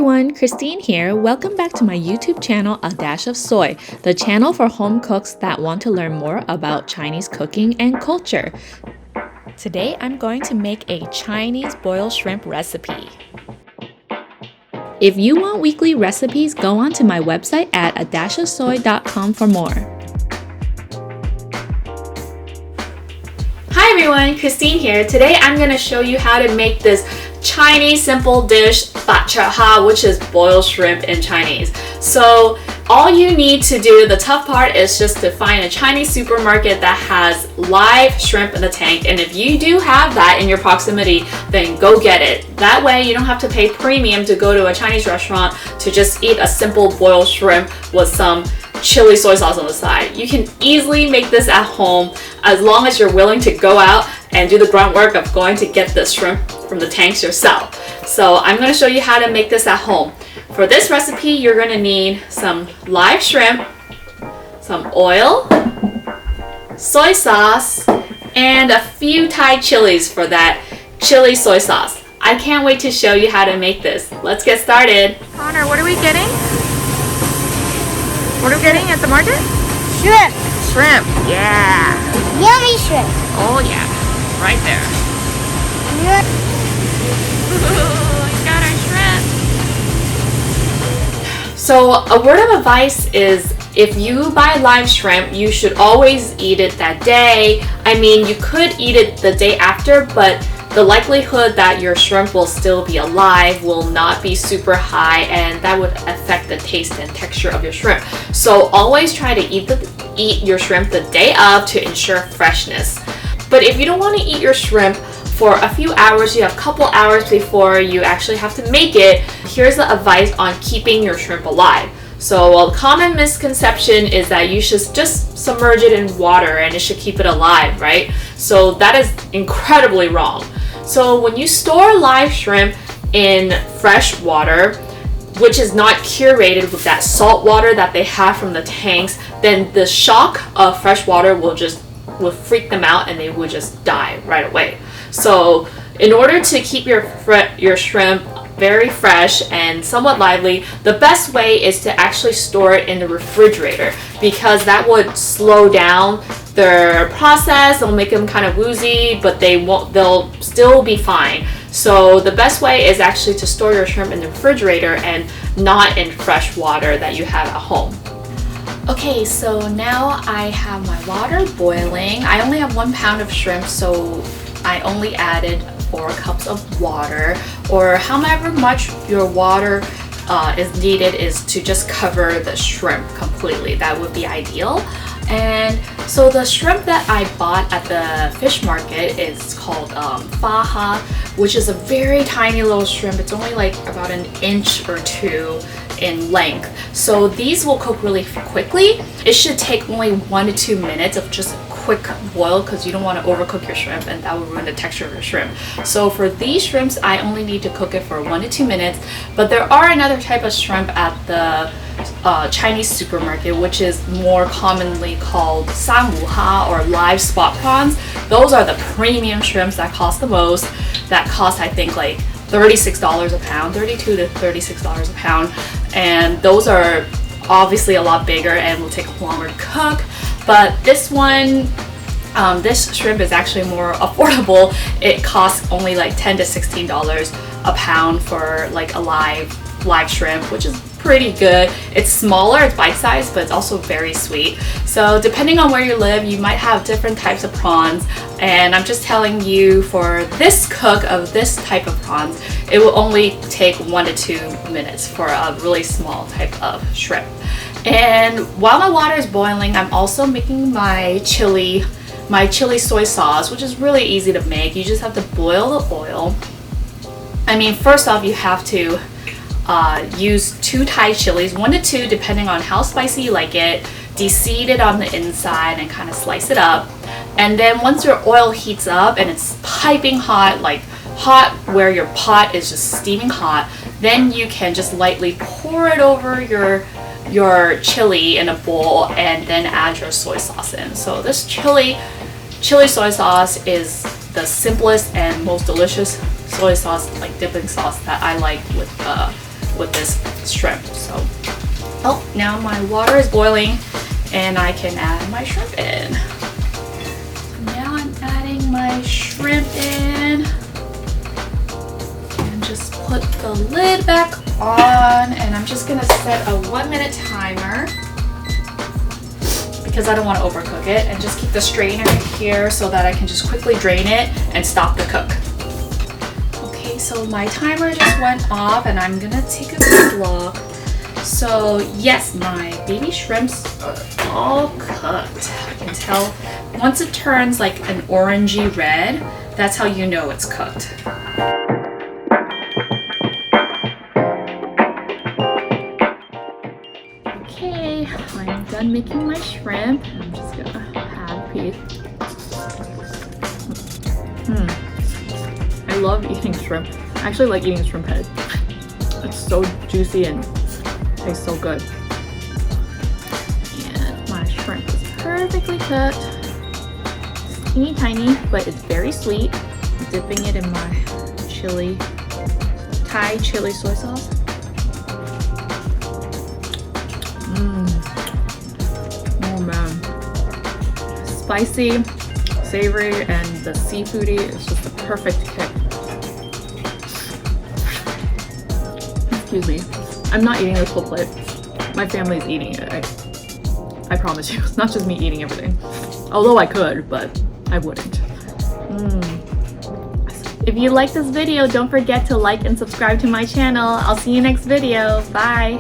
everyone, Christine here. Welcome back to my YouTube channel, A Dash of Soy, the channel for home cooks that want to learn more about Chinese cooking and culture. Today, I'm going to make a Chinese boiled shrimp recipe. If you want weekly recipes, go on to my website at adashofsoy.com for more. Hi everyone, Christine here. Today I'm going to show you how to make this Chinese simple dish, ba cha ha, which is boiled shrimp in Chinese. So all you need to do, the tough part is just to find a Chinese supermarket that has live shrimp in the tank, and if you do have that in your proximity, then go get it. That way you don't have to pay premium to go to a Chinese restaurant to just eat a simple boiled shrimp with some chili soy sauce on the side. You can easily make this at home as long as you're willing to go out and do the grunt work of going to get the shrimp from the tanks yourself. So I'm going to show you how to make this at home. For this recipe, you're going to need some live shrimp, some oil, soy sauce, and a few Thai chilies for that chili soy sauce. I can't wait to show you how to make this. Let's get started. Connor, what are we getting? What are we getting at the market? Shrimp. Shrimp. Yeah. Yummy shrimp. Oh yeah. Right there. We got our shrimp. So a word of advice is if you buy live shrimp, you should always eat it that day. I mean, you could eat it the day after, but the likelihood that your shrimp will still be alive will not be super high, and that would affect the taste and texture of your shrimp. So always try to eat your shrimp the day of to ensure freshness. But if you don't want to eat your shrimp for a few hours, you have a couple hours before you actually have to make it, here's the advice on keeping your shrimp alive. So a common misconception is that you should just submerge it in water and it should keep it alive, right? So that is incredibly wrong. So when you store live shrimp in fresh water, which is not curated with that salt water that they have from the tanks, then the shock of fresh water will freak them out and they will just die right away. So in order to keep your shrimp very fresh and somewhat lively, the best way is to actually store it in the refrigerator, because that would slow down their process. It'll make them kind of woozy, but they'll still be fine. So the best way is actually to store your shrimp in the refrigerator and not in fresh water that you have at home. Okay, so now I have my water boiling. I only have 1 pound of shrimp, so I only added 4 cups of water, or however much your water is needed is to just cover the shrimp completely. That would be ideal. And so the shrimp that I bought at the fish market is called faha, which is a very tiny little shrimp. It's only like about 1 inch or 2 in length. So these will cook really quickly. It should take only 1 to 2 minutes of just quick boil, because you don't want to overcook your shrimp and that will ruin the texture of your shrimp. So for these shrimps, I only need to cook it for 1 to 2 minutes. But there are another type of shrimp at the Chinese supermarket, which is more commonly called sanwuha, or live spot prawns. Those are the premium shrimps that cost the most. That cost, I think, like $36 a pound, $32 to $36 a pound. And those are obviously a lot bigger and will take longer to cook. But this one, this shrimp is actually more affordable. It costs only like $10 to $16 a pound for like a live shrimp, which is pretty good. It's smaller, it's bite-sized, but it's also very sweet. So depending on where you live, you might have different types of prawns, and I'm just telling you, for this cook of this type of prawns, it will only take 1 to 2 minutes for a really small type of shrimp. And while my water is boiling, I'm also making my chili soy sauce, which is really easy to make. You just have to boil the oil. I mean, first off, you have to use 2 Thai chilies, 1 to 2 depending on how spicy you like it. Deseed it on the inside and kind of slice it up. And then once your oil heats up and it's piping hot, like hot where your pot is just steaming hot, then you can just lightly pour it over your chili in a bowl and then add your soy sauce in. So this chili soy sauce is the simplest and most delicious soy sauce, like dipping sauce, that I like with with this shrimp. So, oh, now my water is boiling and I can add my shrimp in. Now I'm adding my shrimp in and just put the lid back on, and I'm just gonna set a 1-minute timer because I don't want to overcook it, and just keep the strainer here so that I can just quickly drain it and stop the cook. Okay, so my timer just went off and I'm gonna take a quick look. So yes, my baby shrimps are all cooked. I can tell once it turns like an orangey red, that's how you know it's cooked. Okay, I'm done making my shrimp. I'm just gonna have a piece. I love eating shrimp. I actually like eating shrimp head. It's so juicy and tastes so good. And my shrimp is perfectly cooked. It's teeny tiny, but it's very sweet. I'm dipping it in my Thai chili soy sauce. Oh man. Spicy, savory, and the seafoody is just the perfect kick. Excuse me. I'm not eating this whole plate. My family's eating it. I promise you. It's not just me eating everything. Although I could, but I wouldn't. If you like this video, don't forget to like and subscribe to my channel. I'll see you next video. Bye.